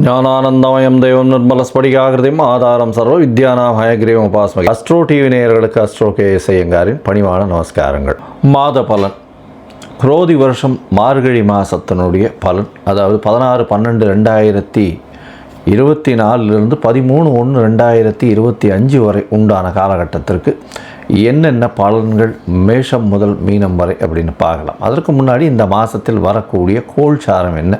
ஞானானந்தமயம் தெய்வம் நிர்மலஸ்படிகாகிருதியும் ஆதாரம் சர்வ வித்யானாம் ஹயக்ரீவம் உபாஸ்மகி. அஸ்ட்ரோ டிவி நேயர்களுக்கு அஸ்ட்ரோ கேஎஸ் ஐயங்காரின் பணிவான நமஸ்காரங்கள். மாத பலன், குரோதி வருஷம் மார்கழி மாதத்தினுடைய பலன், அதாவது 16/12/2024 13/1/2025 வரை உண்டான காலகட்டத்திற்கு என்னென்ன பலன்கள் மேஷம் முதல் மீனம் வரை அப்படின்னு பார்க்கலாம். அதற்கு முன்னாடி இந்த மாதத்தில் வரக்கூடிய கோள்சாரம் என்ன,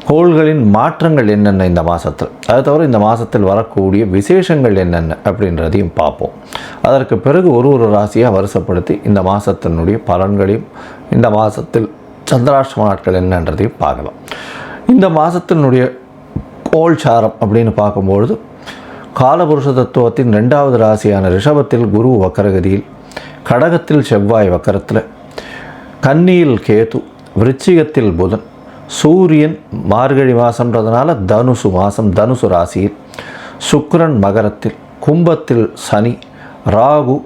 கோள்களின் மாற்றங்கள் என்னென்ன இந்த மாதத்தில், அது தவிர இந்த மாதத்தில் வரக்கூடிய விசேஷங்கள் என்னென்ன அப்படின்றதையும் பார்ப்போம். அதற்கு பிறகு ஒரு ராசியாக வரிசைப்படுத்தி இந்த மாதத்தினுடைய பலன்களையும் இந்த மாதத்தில் சந்திராஷ்டம நாட்கள் என்னன்றதையும் பார்க்கலாம். இந்த மாதத்தினுடைய கோள்சாரம் அப்படின்னு பார்க்கும்பொழுது காலபுருஷ தத்துவத்தின் 2வது ராசியான ரிஷபத்தில் குரு வக்கரகதியில், கடகத்தில் செவ்வாய் வக்கரத்தில், கன்னியில் கேது, விருச்சிகத்தில் புதன், சூரியன் மார்கழி மாதம்ன்றதுனால தனுசு மாதம் தனுசு ராசியில், சுக்கிரன் மகரத்தில், கும்பத்தில் சனி, ராகு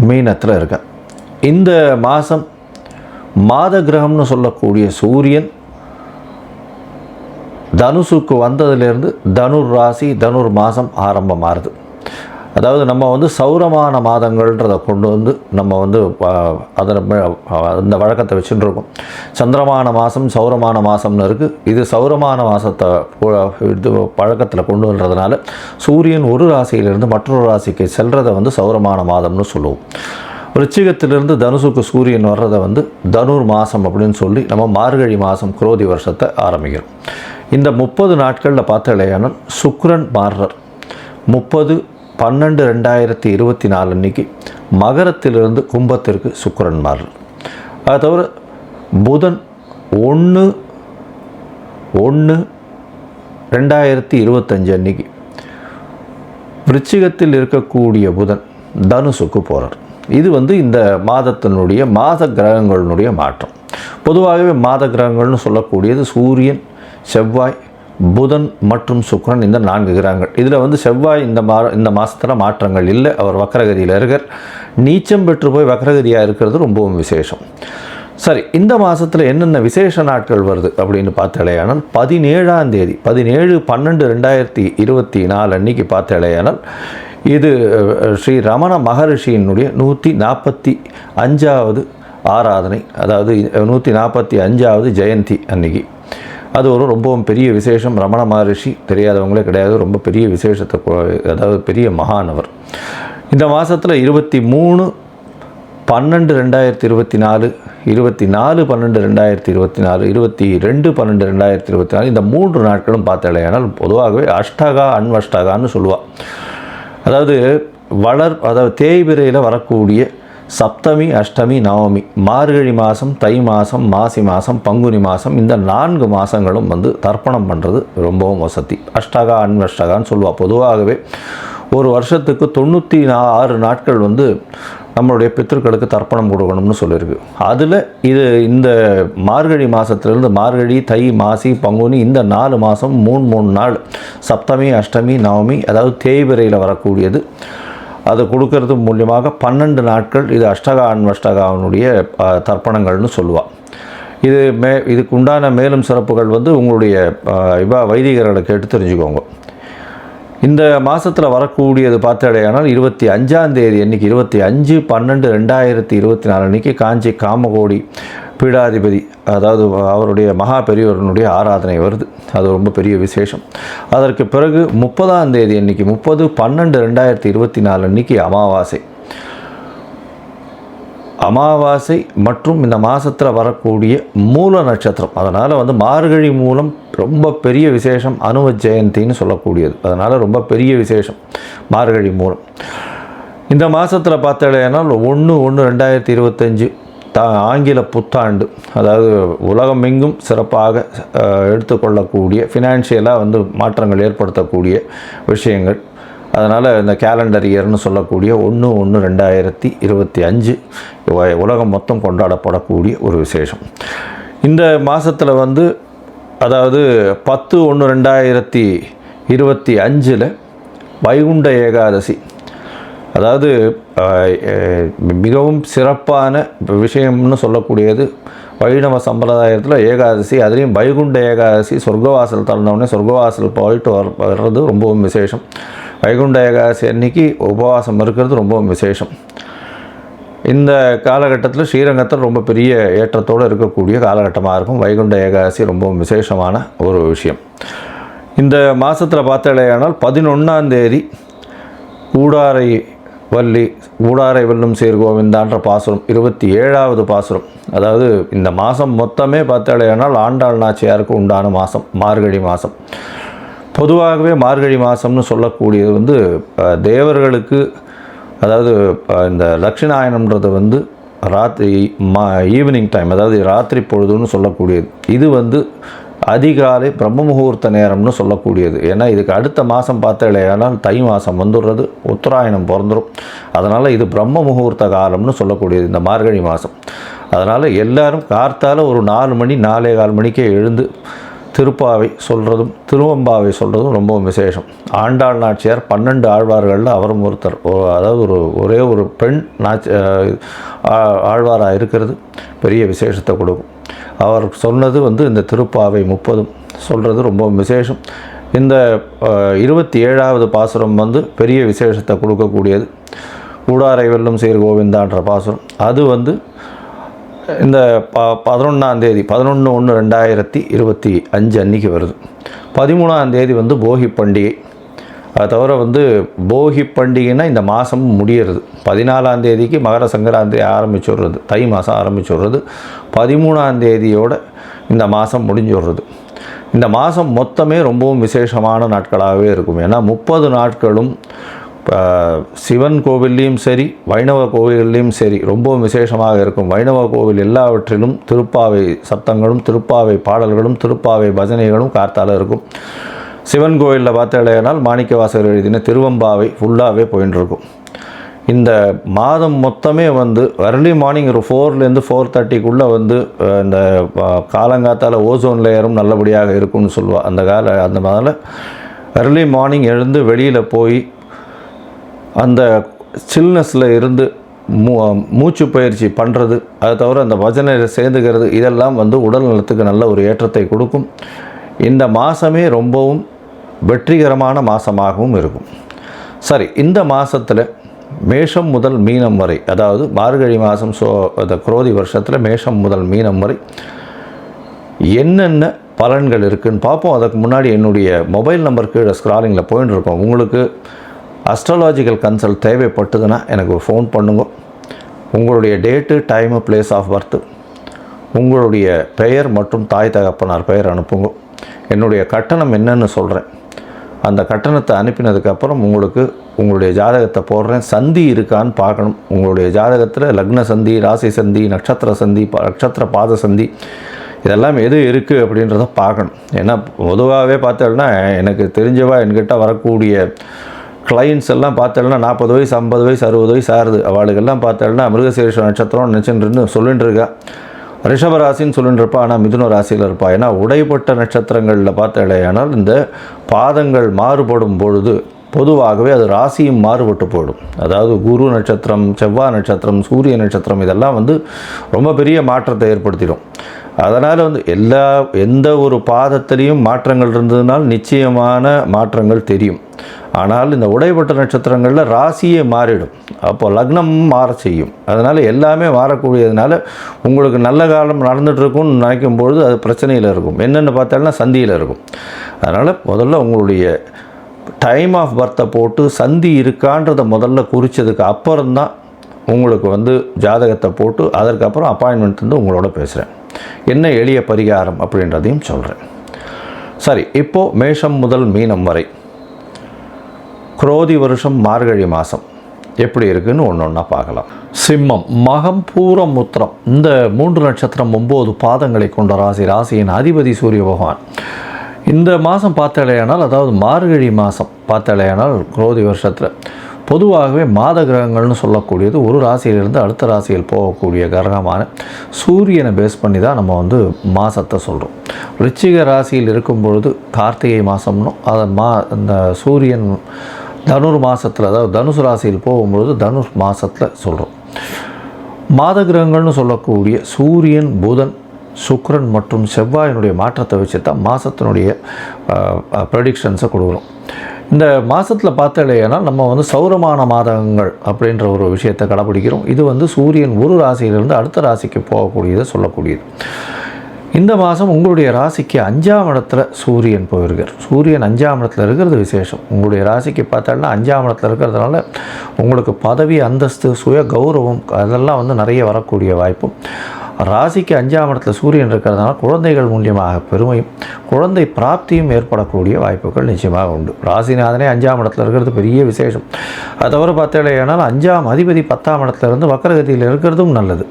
மீனத்தில் இருக்க. இந்த மாதம் மாத கிரகம்னு சொல்லக்கூடிய சூரியன் தனுசுக்கு வந்ததிலிருந்து தனுர் ராசி தனுர் மாதம் ஆரம்பமாகுது. அதாவது நம்ம சௌரமான மாதங்கள்ன்றதை கொண்டு நம்ம அதில் அந்த வழக்கத்தை வச்சுட்டு இருக்கோம். சந்திரமான மாதம் சௌரமான மாதம்னு இருக்குது. இது சௌரமான மாதத்தை இது பழக்கத்தில் கொண்டு வர்றதுனால சூரியன் ஒரு ராசியிலிருந்து மற்றொரு ராசிக்கு செல்றதை சௌரமான மாதம்னு சொல்லுவோம். விருச்சிகத்திலிருந்து தனுசுக்கு சூரியன் வர்றதை தனுர் மாதம் அப்படின்னு சொல்லி நம்ம மார்கழி மாதம் குரோதி வருஷத்தை ஆரம்பிக்கிறோம். இந்த 30 நாட்களில் பார்த்தாலேயானால் சுக்கிரன் மாறுறார். 30/12/2024 அன்னைக்கு மகரத்திலிருந்து கும்பத்திற்கு சுக்கிரன் மாறுறார். அது தவிர புதன் 1/1/2025 அன்னைக்கு விருச்சிகத்தில் இருக்கக்கூடிய புதன் தனுசுக்கு போகிறார். இது இந்த மாதத்தினுடைய மாத கிரகங்களினுடைய மாற்றம். பொதுவாகவே மாத கிரகங்கள்னு சொல்லக்கூடியது சூரியன், செவ்வாய், புதன் மற்றும் சுக்கிரன், இந்த 4 கிரகங்கள். இதில் செவ்வாய் இந்த மாதத்தில் மாற்றங்கள் இல்லை, அவர் வக்கரகதியில் இருக்கார். நீச்சம் பெற்று போய் வக்கரகதியாக இருக்கிறது ரொம்பவும் விசேஷம். சரி, இந்த மாதத்தில் என்னென்ன விசேஷ நாட்கள் வருது அப்படின்னு பார்த்தாலேயானால் 17ஆம் தேதி 17/12/2024 அன்னைக்கு பார்த்தாலேயானால் இது ஸ்ரீ ரமண மகரிஷியினுடைய 145வது ஆராதனை, அதாவது 145வது ஜெயந்தி அன்னைக்கு. அது ரொம்பவும் பெரிய விசேஷம். ரமண மகரிஷி தெரியாதவங்களே கிடையாது, ரொம்ப பெரிய விசேஷத்தை, அதாவது பெரிய மகானவர். இந்த மாதத்தில் 23/12/2024, 24/12/2024, 22/12/2024 இந்த 3 நாட்களும் பார்த்தாலேயானால் பொதுவாகவே அஷ்டகா அன்வஷ்டகான்னு சொல்லுவாள். அதாவது தேய்பிரையில் வரக்கூடிய சப்தமி, அஷ்டமி, நவமி, மார்கழி மாதம், தை மாதம், மாசி மாதம், பங்குனி மாதம், இந்த 4 மாதங்களும் தர்ப்பணம் பண்ணுறது ரொம்பவும் வசதி. அஷ்டகா அன்வஷ்டகான்னு சொல்லுவாள். பொதுவாகவே ஒரு வருஷத்துக்கு 96 நாட்கள் நம்மளுடைய பித்திருக்களுக்கு தர்ப்பணம் கொடுக்கணும்னு சொல்லியிருக்கு. அதில் இந்த மார்கழி மாதத்துலேருந்து மார்கழி, தை, மாசி, பங்குனி இந்த 4 மாதம் 3 நாள் சப்தமி, அஷ்டமி, நவமி, அதாவது தேய்பிரையில் வரக்கூடியது, அது கொடுக்கறது மூலியமாக 12 நாட்கள் இது அஷ்டகா அன்வஷ்டகாவினுடைய தர்ப்பணங்கள்னு சொல்லுவாள். இதுக்கு உண்டான மேலும் சிறப்புகள் உங்களுடைய வைதிகர்களை கேட்டு தெரிஞ்சுக்கோங்க. இந்த மாதத்தில் வரக்கூடியது பார்த்தாலேயானால் 25ஆம் தேதி அன்றைக்கி 25/12/2024 அன்றைக்கி காஞ்சி காமகோடி பீடாதிபதி, அதாவது அவருடைய மகா பெரியவர்களுடைய ஆராதனை வருது. அது ரொம்ப பெரிய விசேஷம். அதற்கு பிறகு 30ஆம் தேதி அன்றைக்கி 30/12/2024 அன்றைக்கி அமாவாசை மற்றும் இந்த மாதத்தில் வரக்கூடிய மூல நட்சத்திரம். அதனால் மார்கழி மூலம் ரொம்ப பெரிய விசேஷம், அனுவ ஜெயந்தின்னு சொல்லக்கூடியது. அதனால் ரொம்ப பெரிய விசேஷம் மார்கழி மூலம். இந்த மாதத்தில் பார்த்தாலேனால் 1/1/2025 ஆங்கில புத்தாண்டு, அதாவது உலகமெங்கும் சிறப்பாக எடுத்துக்கொள்ளக்கூடிய ஃபினான்ஷியலாக மாற்றங்கள் ஏற்படுத்தக்கூடிய விஷயங்கள். அதனால் இந்த கேலண்டர் இயர்னு சொல்லக்கூடிய 1/1/2025 உலகம் மொத்தம் கொண்டாடப்படக்கூடிய ஒரு விசேஷம். இந்த மாதத்தில் அதாவது 10/1/2025 வைகுண்ட ஏகாதசி, அதாவது மிகவும் சிறப்பான விஷயம்னு சொல்லக்கூடியது வைணவ சம்பிரதாயத்தில் ஏகாதசி, அதுலேயும் வைகுண்ட ஏகாதசி, சொர்க்கவாசல் திறந்தவுடனே சொர்க்கவாசல் போயிட்டு வர்றது ரொம்பவும் விசேஷம். வைகுண்ட ஏகாதசி அன்னைக்கு உபவாசம் இருக்கிறது ரொம்பவும் விசேஷம். இந்த காலகட்டத்தில் ஸ்ரீரங்கத்தில் ரொம்ப பெரிய ஏற்றத்தோடு இருக்கக்கூடிய காலகட்டமாக இருக்கும். வைகுண்ட ஏகாதசி ரொம்பவும் விசேஷமான ஒரு விஷயம். இந்த மாதத்தில் பார்த்தாலேயானால் 11ஆம் தேதி ஊடாரை வெல்லும் சீர் கோவிந்தான்ற பாசுரம் 27வது பாசுரம். அதாவது இந்த மாதம் மொத்தமே பார்த்தாலேயானால் ஆண்டாள் நாச்சியாருக்கு உண்டான மாதம் மார்கழி மாதம். பொதுவாகவே மார்கழி மாதம்னு சொல்லக்கூடியது தேவர்களுக்கு, அதாவது இந்த தட்சிணாயனம்ன்றது ஈவினிங் டைம், அதாவது ராத்திரி பொழுதுன்னு சொல்லக்கூடியது. இது அதிகாலை பிரம்ம முகூர்த்த நேரம்னு சொல்லக்கூடியது. ஏன்னா இதுக்கு அடுத்த மாதம் பார்த்தாலேயானால் தை மாதம் வந்துடுறது, உத்தராயணம் பிறந்துடும். அதனால் இது பிரம்ம முகூர்த்த காலம்னு சொல்லக்கூடியது இந்த மார்கழி மாதம். அதனால் எல்லோரும் கார்த்தால ஒரு 4 மணி 4:15 மணிக்கே எழுந்து திருப்பாவை சொல்கிறதும் திருவம்பாவை சொல்கிறதும் ரொம்ப விசேஷம். ஆண்டாள் நாச்சியார் 12 ஆழ்வார்களில் அவரும் ஒருத்தர். அதாவது ஒரே ஒரு பெண் ஆழ்வாராக இருக்கிறது பெரிய விசேஷத்தை கொடுக்கும். அவர் சொன்னது இந்த திருப்பாவை 30 சொல்கிறது ரொம்ப விசேஷம். இந்த 27வது பாசுரம் பெரிய விசேஷத்தை கொடுக்கக்கூடியது. ஊடாரை வெல்லும் சீர் கோவிந்தான்ற பாசுரம். அது இந்த 11ஆம் தேதி 11/1/2025 அன்றைக்கி வருது. 13ஆம் தேதி போகி பண்டிகை. அது தவிர போகி பண்டிகைன்னா இந்த மாதம் முடிகிறது. 14ஆம் தேதிக்கு மகர சங்கராந்தி ஆரம்பிச்சுடுறது, தை மாதம் ஆரம்பிச்சுடுறது. 13ஆம் தேதியோடு இந்த மாதம் முடிஞ்சுடுறது. இந்த மாதம் மொத்தமே ரொம்பவும் விசேஷமான நாட்களாகவே இருக்கும். ஏன்னா 30 நாட்களும் சிவன் கோவில்லையும் சரி, வைணவ கோவில்லையும் சரி ரொம்பவும் விசேஷமாக இருக்கும். வைணவ கோவில் எல்லாவற்றிலும் திருப்பாவை சத்தங்களும், திருப்பாவை பாடல்களும், திருப்பாவை பஜனைகளும் கார்த்தால இருக்கும். சிவன் கோவிலில் பார்த்தாலேனால் மாணிக்கவாசகர் எழுதின திருவம்பாவை ஃபுல்லாகவே போயின்னு இருக்கும். இந்த மாதம் மொத்தமே அர்லி மார்னிங் ஒரு 4லேருந்து 4:30க்குள்ளே இந்த காலங்காத்தால் ஓசோன் லேயரும் நல்லபடியாக இருக்கும்னு சொல்லுவாள். அந்த மாதிரி அர்லி மார்னிங் எழுந்து வெளியில் போய் அந்த சில்னஸில் இருந்து மூச்சு பயிற்சி பண்ணுறது, அதை தவிர அந்த பஜனையில் சேர்ந்துக்கிறது, இதெல்லாம் உடல் நலத்துக்கு நல்ல ஒரு ஏற்றத்தை கொடுக்கும். இந்த மாதமே ரொம்பவும் வெற்றிகரமான மாதமாகவும் இருக்கும். சரி, இந்த மாதத்தில் மேஷம் முதல் மீனம் வரை, அதாவது மார்கழி மாதம் அந்த குரோதி வருஷத்தில் மேஷம் முதல் மீனம் வரை என்னென்ன பலன்கள் இருக்குதுன்னு பார்ப்போம். அதுக்கு முன்னாடி என்னுடைய மொபைல் நம்பர் கீழே ஸ்க்ராலிங்கில் போயின்னு இருக்கோம். உங்களுக்கு அஸ்ட்ராலாஜிக்கல் கன்சல்ட் தேவைப்பட்டதுன்னா எனக்கு ஒரு ஃபோன் பண்ணுங்க. உங்களுடைய date, time, place of birth, உங்களுடைய பெயர் மற்றும் தாய் தகப்பனார் பெயர் அனுப்புங்க. என்னுடைய கட்டணம் என்னன்னு சொல்கிறேன். அந்த கட்டணத்தை அனுப்பினதுக்கப்புறம் உங்களுடைய ஜாதகத்தை போடுறேன். சந்தி இருக்கான்னு பார்க்கணும். உங்களுடைய ஜாதகத்தில் லக்ன சந்தி, ராசி சந்தி, நட்சத்திர சந்தி, நட்சத்திர பாத சந்தி, இதெல்லாம் எது இருக்குது அப்படின்றத பார்க்கணும். ஏன்னா பொதுவாகவே பார்த்தோம்னா எனக்கு தெரிஞ்சவா என்கிட்ட வரக்கூடிய கிளைண்ட்ஸ் எல்லாம் பார்த்தோம்னா 40 வயசு, 50 வயசு, 60 வயசு ஆகுது. அவளுக்கெல்லாம் பார்த்தோம்னா மிருகசீரிஷ நட்சத்திரம் நினச்சின்னு சொல்லிட்டு இருக்கா. ரிஷப ராசின்னு சொல்லிட்டு இருப்பா, ஆனால் மிதுன ராசியில் இருப்பா. ஏன்னா உடைப்பட்ட நட்சத்திரங்களில் பார்த்தாலேயானால் இந்த பாதங்கள் மாறுபடும் பொழுது பொதுவாகவே அது ராசியும் மாறுபட்டு போயிடும். அதாவது குரு நட்சத்திரம், செவ்வாய் நட்சத்திரம், சூரிய நட்சத்திரம் இதெல்லாம் ரொம்ப பெரிய மாற்றத்தை ஏற்படுத்திடும். அதனால் எந்த ஒரு பாதத்திலையும் மாற்றங்கள் இருந்ததுனால் நிச்சயமான மாற்றங்கள் தெரியும். ஆனால் இந்த உடைப்பட்ட நட்சத்திரங்களில் ராசியே மாறிடும். அப்போ லக்னமும் மாற செய்யும். அதனால் எல்லாமே மாறக்கூடியதுனால உங்களுக்கு நல்ல காலம் நடந்துகிட்ருக்கும்னு நினைக்கும் பொழுது அது பிரச்சனையில் இருக்கும். என்னென்னு பார்த்தாலும் சந்தியில் இருக்கும். அதனால் முதல்ல உங்களுடைய டைம் ஆஃப் பர்த்தை போட்டு சந்தி இருக்கான்றதை முதல்ல குறித்ததுக்கு அப்புறம்தான் உங்களுக்கு ஜாதகத்தை போட்டு அதற்கப்புறம் அப்பாயின்மெண்ட் உங்களோட பேசுகிறேன். என்ன எளிய பரிகாரம் அப்படின்றதையும் சொல்கிறேன். சரி, இப்போது மேஷம் முதல் மீனம் வரை குரோதி வருஷம் மார்கழி மாதம் எப்படி இருக்குன்னு ஒன்றா பார்க்கலாம். சிம்மம், மகம், பூரம், உத்திரம் இந்த 3 நட்சத்திரம் 9 பாதங்களை கொண்ட ராசியின் அதிபதி சூரிய பகவான். இந்த மாதம் பார்த்தாலேயானால், அதாவது மார்கழி மாதம் பார்த்தாலேயானால் குரோதி வருஷத்தில் பொதுவாகவே மாத கிரகங்கள்னு சொல்லக்கூடியது ஒரு ராசியிலிருந்து அடுத்த ராசியில் போகக்கூடிய கிரகமான சூரியனை பேஸ் பண்ணி தான் நம்ம மாதத்தை சொல்கிறோம். ரிச்சிக ராசியில் இருக்கும் பொழுது கார்த்திகை மாதம்னும் அந்த சூரியன் தனுர் மாதத்தில், அதாவது தனுசு ராசியில் போகும்பொழுது தனுர் மாதத்தில் சொல்கிறோம். மாத கிரகங்கள்னு சொல்லக்கூடிய சூரியன், புதன், சுக்கிரன் மற்றும் செவ்வாயினுடைய மாற்றத்தை வச்சு தான் மாதத்தினுடைய ப்ரெடிக்ஷன்ஸை கொடுக்குறோம். இந்த மாதத்தில் பார்த்தாலேனா நம்ம வந்து சௌரமான மாதங்கள் அப்படின்ற ஒரு விஷயத்தை கடைப்பிடிக்கிறோம். இது வந்து சூரியன் ஒரு ராசியிலிருந்து அடுத்த ராசிக்கு போகக்கூடியதை சொல்லக்கூடியது. இந்த மாதம் உங்களுடைய ராசிக்கு 5ஆம் இடத்துல சூரியன் போயிருக்கார். சூரியன் 5ஆம் இடத்துல இருக்கிறது விசேஷம். உங்களுடைய ராசிக்கு பார்த்தாலும் 5ஆம் இடத்துல இருக்கிறதுனால உங்களுக்கு பதவி, அந்தஸ்து, சுய கௌரவம் அதெல்லாம் வந்து நிறைய வரக்கூடிய வாய்ப்பும், ராசிக்கு 5ஆம் இடத்துல சூரியன் இருக்கிறதுனால குழந்தைகள் மூலியமாக பெருமையும் குழந்தை பிராப்தியும் ஏற்படக்கூடிய வாய்ப்புகள் நிச்சயமாக உண்டு. ராசிநாதனே 5ஆம் இடத்துல இருக்கிறது பெரிய விசேஷம். அதை தவிர பார்த்தாலேயானால் 5ஆம் அதிபதி 10ஆம் இடத்துல இருந்து வக்கரகதியில் இருக்கிறதும் நல்லது.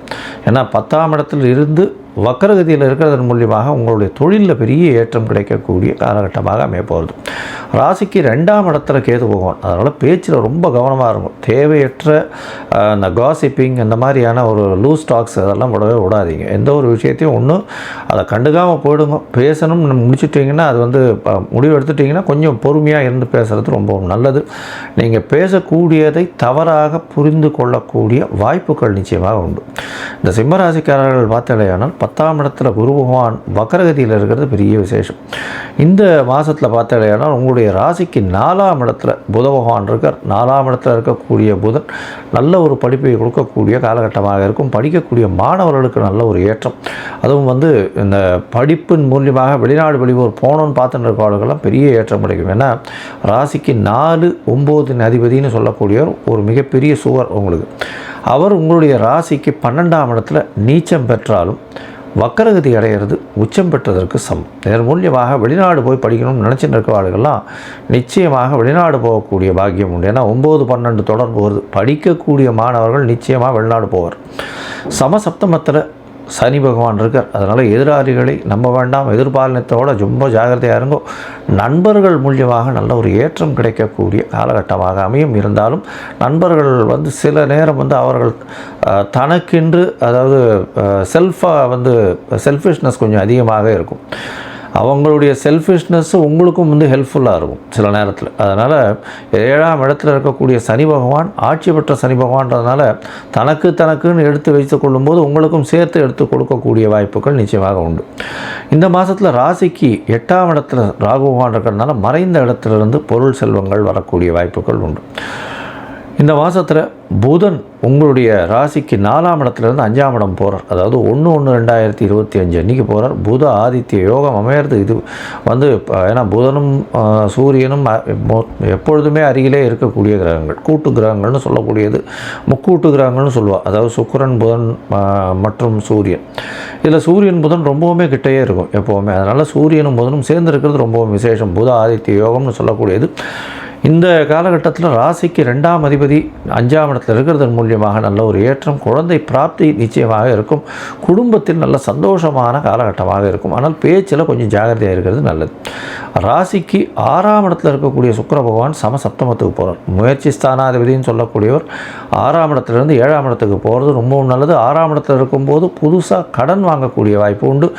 ஏன்னா 10ஆம் இடத்தில் இருந்து வக்கரகதியில் இருக்கிறதன் மூலியமாக உங்களுடைய தொழிலில் பெரிய ஏற்றம் கிடைக்கக்கூடிய காலகட்டமாக அமைய போகிறது. ராசிக்கு 2ஆம் இடத்துல கேது போவான். அதனால் பேச்சில் ரொம்ப கவனமாக இருக்கும். தேவையற்ற இந்த காசிப்பிங் இந்த மாதிரியான ஒரு லூஸ் டாக்ஸ் அதெல்லாம் விடாதீங்க. எந்த ஒரு விஷயத்தையும் ஒன்றும் அதை கண்டுக்காமல் போயிடுங்க. பேசணும்னு முடிச்சுட்டிங்கன்னா அது வந்து முடிவு எடுத்துட்டிங்கன்னா கொஞ்சம் பொறுமையாக இருந்து பேசுகிறது ரொம்ப நல்லது. நீங்கள் பேசக்கூடியதை தவறாக புரிந்து கொள்ளக்கூடிய வாய்ப்புகள் நிச்சயமாக உண்டு. இந்த சிம்மராசிக்காரர்கள் பார்த்தாலேயானால் 10ஆம் இடத்துல குரு பகவான் வக்கரகதியில் இருக்கிறது பெரிய விசேஷம். இந்த மாதத்தில் பார்த்தாலேயானால் உங்களுடைய ராசிக்கு 4ஆம் இடத்துல புத பகவான் இருக்கார். 4ஆம் இடத்துல இருக்கக்கூடிய புதன் நல்ல ஒரு படிப்பை கொடுக்கக்கூடிய காலகட்டமாக இருக்கும். படிக்கக்கூடிய மாணவர்களுக்கு நல்ல ஒரு ஏற்றம், அதுவும் வந்து இந்த படிப்பின் மூலியமாக வெளிநாடு வெளியூர் போகணுன்னு பார்த்துட்டு இருக்கவர்களுக்கெல்லாம் பெரிய ஏற்றம் கிடைக்கும். ஏன்னா ராசிக்கு 4, 9 அதிபதினு சொல்லக்கூடியவர் ஒரு மிகப்பெரிய சுவர் உங்களுக்கு. அவர் உங்களுடைய ராசிக்கு 12ஆம் இடத்துல நீச்சம் பெற்றாலும் வக்கரகதி அடைகிறது உச்சம் பெற்றதற்கு சமம். இதன் மூலியமாக வெளிநாடு போய் படிக்கணும்னு நினச்சிட்டு இருக்க ஆளுகள்லாம் நிச்சயமாக வெளிநாடு போகக்கூடிய பாக்கியம் உண்டு. ஏன்னா 9, 12 தொடர்பு வருது. படிக்கக்கூடிய மாணவர்கள் நிச்சயமாக வெளிநாடு போவார். சமசப்தமத்தில் சனி பகவான் இருக்கார். அதனால் எதிராளிகளை நம்ப வேண்டாம். எதிர்பாலனத்தோடு ரொம்ப ஜாகிரதையாக இருங்கோ. நண்பர்கள் மூலியமாக நல்ல ஒரு ஏற்றம் கிடைக்கக்கூடிய காலகட்டமாக அமையும். இருந்தாலும் நண்பர்கள் வந்து சில நேரம் வந்து அவர்கள் தனக்கென்று, அதாவது செல்ஃபிஷ்னஸ் கொஞ்சம் அதிகமாக இருக்கும். அவங்களுடைய செல்ஃபிஷ்னஸ் உங்களுக்கும் வந்து ஹெல்ப்ஃபுல்லாக இருக்கும் சில நேரத்தில். அதனால் 7ஆம் இடத்துல இருக்கக்கூடிய சனி பகவான் ஆட்சி பெற்ற சனி பகவான்றதுனால தனக்குன்னு எடுத்து வைத்து கொள்ளும்போது உங்களுக்கும் சேர்த்து எடுத்து கொடுக்கக்கூடிய வாய்ப்புகள் நிச்சயமாக உண்டு. இந்த மாதத்தில் ராசிக்கு 8ஆம் இடத்துல ராகு பகவான் இருக்கிறதுனால மறைந்த இடத்துலேருந்து பொருள் செல்வங்கள் வரக்கூடிய வாய்ப்புகள் உண்டு. இந்த மாதத்தில் புதன் உங்களுடைய ராசிக்கு 4ஆம் இடத்துலேருந்து 5ஆம் இடம் போகிறார். அதாவது 1/1/2025 அன்றைக்கி போகிறார். புத ஆதித்ய யோகம் அமையிறது. இது வந்து ஏன்னா புதனும் சூரியனும் எப்பொழுதுமே அருகிலே இருக்கக்கூடிய கிரகங்கள், கூட்டு கிரகங்கள்னு சொல்லக்கூடியது. முக்கூட்டு கிரகங்கள்னு சொல்லுவாள். அதாவது சுக்கிரன், புதன் மற்றும் சூரியன். இதில் சூரியன் புதன் ரொம்பவுமே கிட்டேயே இருக்கும் எப்போவுமே. அதனால் சூரியனும் புதனும் சேர்ந்து இருக்கிறது ரொம்பவும் விசேஷம். புத ஆதித்ய யோகம்னு சொல்லக்கூடியது. இந்த காலகட்டத்தில் ராசிக்கு 2ஆம் அதிபதி 5ஆம் இடத்தில் இருக்கிறதன் மூலியமாக நல்ல ஒரு ஏற்றம், குழந்தை பிராப்தி நிச்சயமாக இருக்கும். குடும்பத்தில் நல்ல சந்தோஷமான காலகட்டமாக இருக்கும். ஆனால் பேச்சில் கொஞ்சம் ஜாகிரதையாக இருக்கிறது நல்லது. ராசிக்கு 6ஆம் இடத்தில் இருக்கக்கூடிய சுக்கிர பகவான் சமசப்தமத்துக்கு போகிறார். முயற்சி ஸ்தானாதிபதினு சொல்லக்கூடியவர் 6ஆம் இடத்துலேருந்து 7ஆம் இடத்துக்கு போகிறது ரொம்பவும் நல்லது. 6ஆம் இடத்தில் இருக்கும்போது புதுசாக கடன் வாங்கக்கூடிய வாய்ப்பு உண்டு.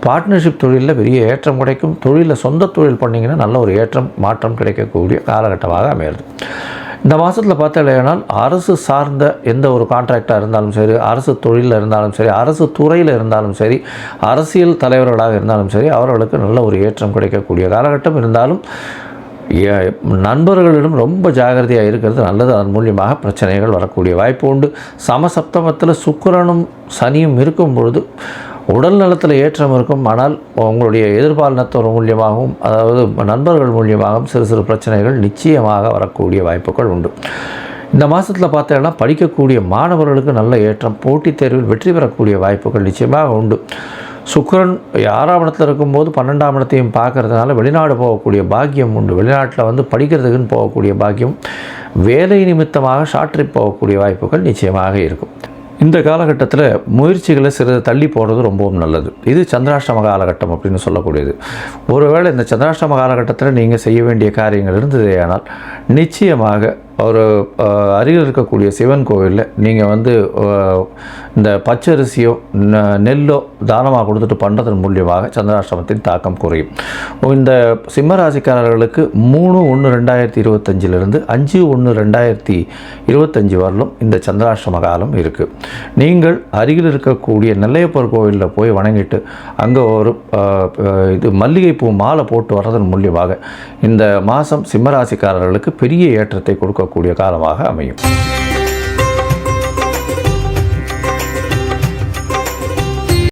பார்ட்னர்ஷிப் தொழிலில் பெரிய ஏற்றம் கிடைக்கும். தொழிலில் சொந்த தொழில் பண்ணிங்கன்னா நல்ல ஒரு ஏற்றம், மாற்றம் கிடைக்கக்கூடிய காலகட்டமாக அமையிறது. இந்த மாதத்தில் பார்த்தாலேனால் அரசு சார்ந்த எந்த ஒரு கான்ட்ராக்டாக இருந்தாலும் சரி, அரசு தொழிலில் இருந்தாலும் சரி, அரசு துறையில் இருந்தாலும் சரி, அரசியல் தலைவர்களாக இருந்தாலும் சரி, அவர்களுக்கு நல்ல ஒரு ஏற்றம் கிடைக்கக்கூடிய காலகட்டம். இருந்தாலும் நண்பர்களிடம் ரொம்ப ஜாகிரதையாக இருக்கிறது நல்லது. அதன் மூலியமாக பிரச்சனைகள் வரக்கூடிய வாய்ப்பு உண்டு. சமசப்தமத்தில் சுக்கிரனும் சனியும் இருக்கும் பொழுது உடல் நலத்தில் ஏற்றம் இருக்கும். ஆனால் உங்களுடைய எதிர்பாலினத்தோர் மூலியமாகவும், அதாவது நண்பர்கள் மூலியமாகவும் சிறு சிறு பிரச்சனைகள் நிச்சயமாக வரக்கூடிய வாய்ப்புகள் உண்டு. இந்த மாதத்தில் பார்த்தீங்கன்னா படிக்கக்கூடிய மாணவர்களுக்கு நல்ல ஏற்றம், போட்டித் தேர்வில் வெற்றி பெறக்கூடிய வாய்ப்புகள் நிச்சயமாக உண்டு. சுக்கிரன் 6ஆம் இடத்துல இருக்கும்போது 12ஆம் இடத்தையும் பார்க்கறதுனால வெளிநாடு போகக்கூடிய பாக்கியம் உண்டு. வெளிநாட்டில் வந்து படிக்கிறதுக்குன்னு போகக்கூடிய பாக்கியம், வேலை நிமித்தமாக ஷார்ட் ட்ரிப் போகக்கூடிய வாய்ப்புகள் நிச்சயமாக இருக்கும். இந்த காலகட்டத்தில் முயற்சிகளை சிறிது தள்ளி போடுறது ரொம்பவும் நல்லது. இது சந்திராஷ்டம காலகட்டம் அப்படின்னு சொல்லக்கூடியது. ஒருவேளை இந்த சந்திராஷ்டம காலகட்டத்தில் நீங்கள் செய்ய வேண்டிய காரியங்கள் இருந்ததேயானால் நிச்சயமாக ஒரு அருகில் இருக்கக்கூடிய சிவன் கோவிலில் நீங்கள் வந்து இந்த பச்சரிசியோ நெல்லோ தானமாக கொடுத்துட்டு பண்ணுறதன் மூலியமாக சந்திராஷ்டமத்தின் தாக்கம் குறையும். இந்த சிம்மராசிக்காரர்களுக்கு 3/1/2025 5/1/2025 வரலும் இந்த சந்திராஷ்டம காலம் இருக்குது. நீங்கள் அருகில் இருக்கக்கூடிய நெல்லையப்பர் கோவிலில் போய் வணங்கிட்டு அங்கே ஒரு மல்லிகைப்பூ மாலை போட்டு வர்றதன் மூலியமாக இந்த மாதம் சிம்மராசிக்காரர்களுக்கு பெரிய ஏற்றத்தை கொடுக்கக்கூடிய காலமாக அமையும்.